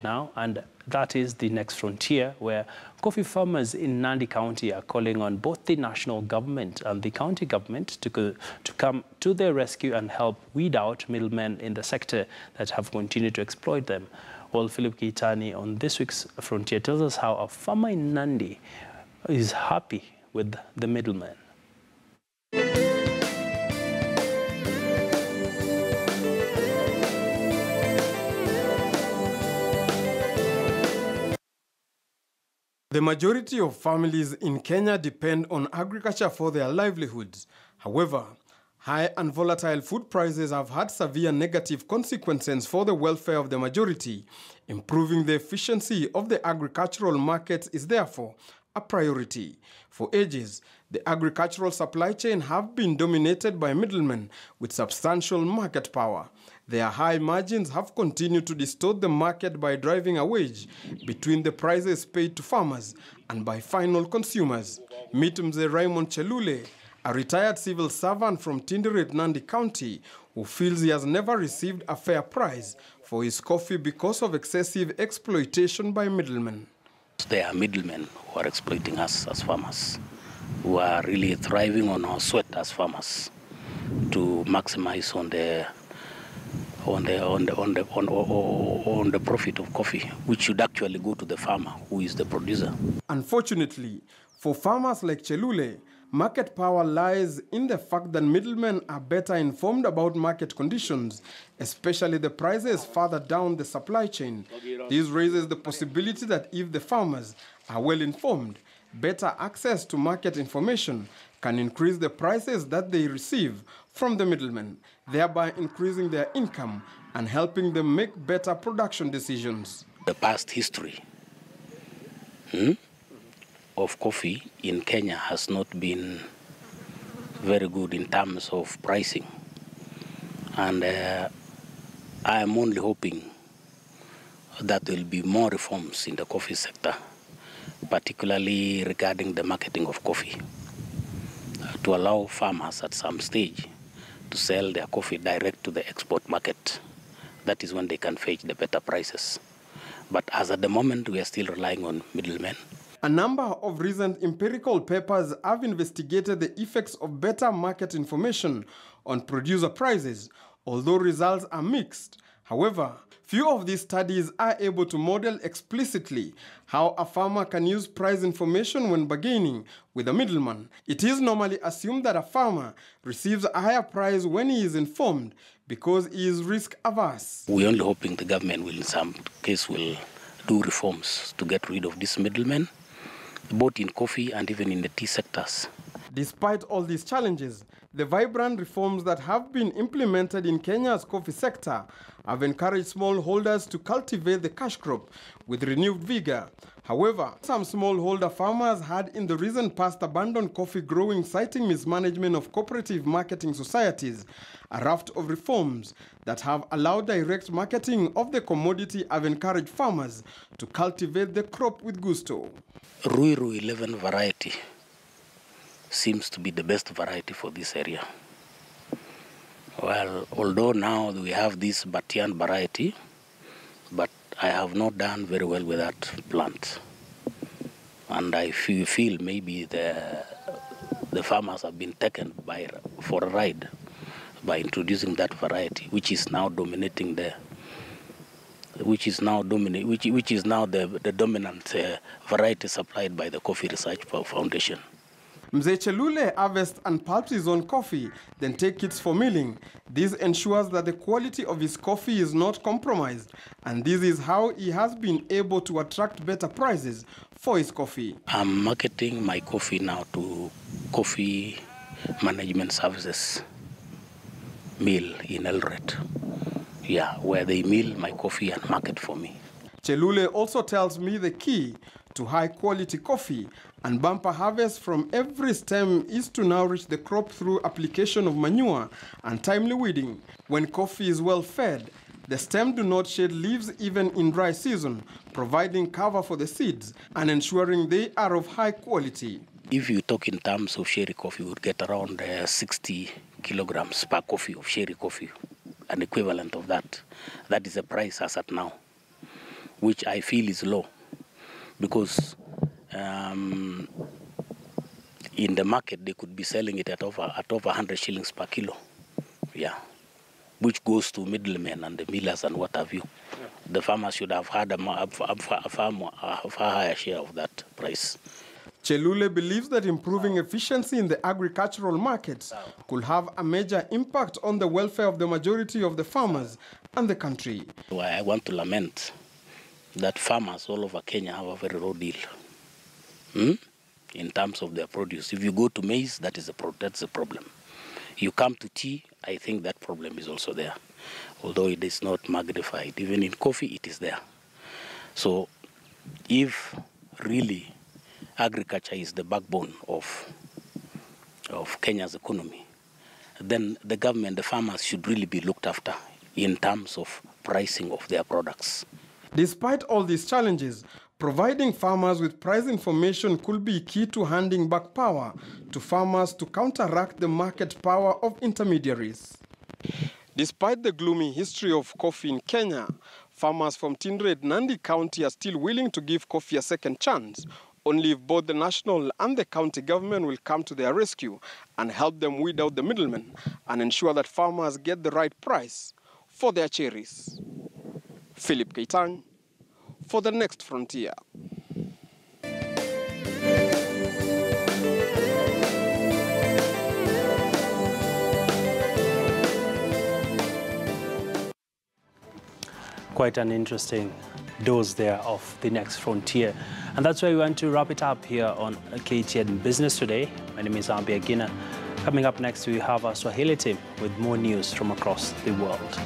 now, and that is the next frontier, where coffee farmers in Nandi County are calling on both the national government and the county government to come to their rescue and help weed out middlemen in the sector that have continued to exploit them. Well, Philip Keitani on this week's Frontier tells us how a farmer in Nandi is happy with the middlemen. The majority of families in Kenya depend on agriculture for their livelihoods. However, high and volatile food prices have had severe negative consequences for the welfare of the majority. Improving the efficiency of the agricultural markets is therefore a priority. For ages, the agricultural supply chain have been dominated by middlemen with substantial market power. Their high margins have continued to distort the market by driving a wedge between the prices paid to farmers and by final consumers. Meet Mzee Raymond Chelule, a retired civil servant from Tinderet, Nandi County, who feels he has never received a fair price for his coffee because of excessive exploitation by middlemen. There are middlemen who are exploiting us as farmers, who are really thriving on our sweat as farmers to maximize on the profit of coffee, which should actually go to the farmer, who is the producer. Unfortunately, for farmers like Chelule, market power lies in the fact that middlemen are better informed about market conditions, especially the prices further down the supply chain. This raises the possibility that if the farmers are well informed, better access to market information can increase the prices that they receive from the middlemen, thereby increasing their income and helping them make better production decisions. The past history of coffee in Kenya has not been very good in terms of pricing. And I am only hoping that there will be more reforms in the coffee sector, particularly regarding the marketing of coffee, to allow farmers at some stage to sell their coffee direct to the export market. That is when they can fetch the better prices. But as at the moment, we are still relying on middlemen. A number of recent empirical papers have investigated the effects of better market information on producer prices, although results are mixed. However, few of these studies are able to model explicitly how a farmer can use price information when bargaining with a middleman. It is normally assumed that a farmer receives a higher price when he is informed because he is risk-averse. We're only hoping the government will, in some case, will do reforms to get rid of these middlemen, both in coffee and even in the tea sectors. Despite all these challenges, the vibrant reforms that have been implemented in Kenya's coffee sector have encouraged smallholders to cultivate the cash crop with renewed vigor. However, some smallholder farmers had in the recent past abandoned coffee growing, citing mismanagement of cooperative marketing societies. A raft of reforms that have allowed direct marketing of the commodity have encouraged farmers to cultivate the crop with gusto. Ruiru 11 variety seems to be the best variety for this area. Well, although now we have this Batian variety, but I have not done very well with that plant. And I feel maybe the farmers have been taken for a ride by introducing that variety, which is now dominating the dominant variety supplied by the Coffee Research Foundation. Mzee Chelule harvests and pulps his own coffee, then takes it for milling. This ensures that the quality of his coffee is not compromised, and this is how he has been able to attract better prices for his coffee. I'm marketing my coffee now to Coffee Management Services mill in Eldoret, where they mill my coffee and market for me. Chelule also tells me the key to high-quality coffee and bumper harvest from every stem is to now reach the crop through application of manure and timely weeding. When coffee is well fed, the stem do not shed leaves even in dry season, providing cover for the seeds and ensuring they are of high quality. If you talk in terms of sherry coffee, we would get around 60 kilograms per coffee of sherry coffee, an equivalent of that. That is the price as at now. which I feel is low, because in the market they could be selling it at over 100 shillings per kilo, yeah, which goes to middlemen and the millers and what have you. Yeah. The farmers should have had a far higher share of that price. Chelule believes that improving efficiency in the agricultural markets could have a major impact on the welfare of the majority of the farmers and the country. I want to lament that farmers all over Kenya have a very low deal in terms of their produce. If you go to maize, that's a problem. You come to tea, I think that problem is also there, although it is not magnified. Even in coffee, it is there. So if really agriculture is the backbone of Kenya's economy, then the government, the farmers should really be looked after in terms of pricing of their products. Despite all these challenges, providing farmers with price information could be key to handing back power to farmers to counteract the market power of intermediaries. Despite the gloomy history of coffee in Kenya, farmers from Tindred, Nandi County are still willing to give coffee a second chance, only if both the national and the county government will come to their rescue and help them weed out the middlemen and ensure that farmers get the right price for their cherries. Philip Keitang for The Next Frontier. Quite an interesting dose there of The Next Frontier. And that's why we want to wrap it up here on KTN Business Today. My name is Ambia Gina. Coming up next, we have our Swahili team with more news from across the world.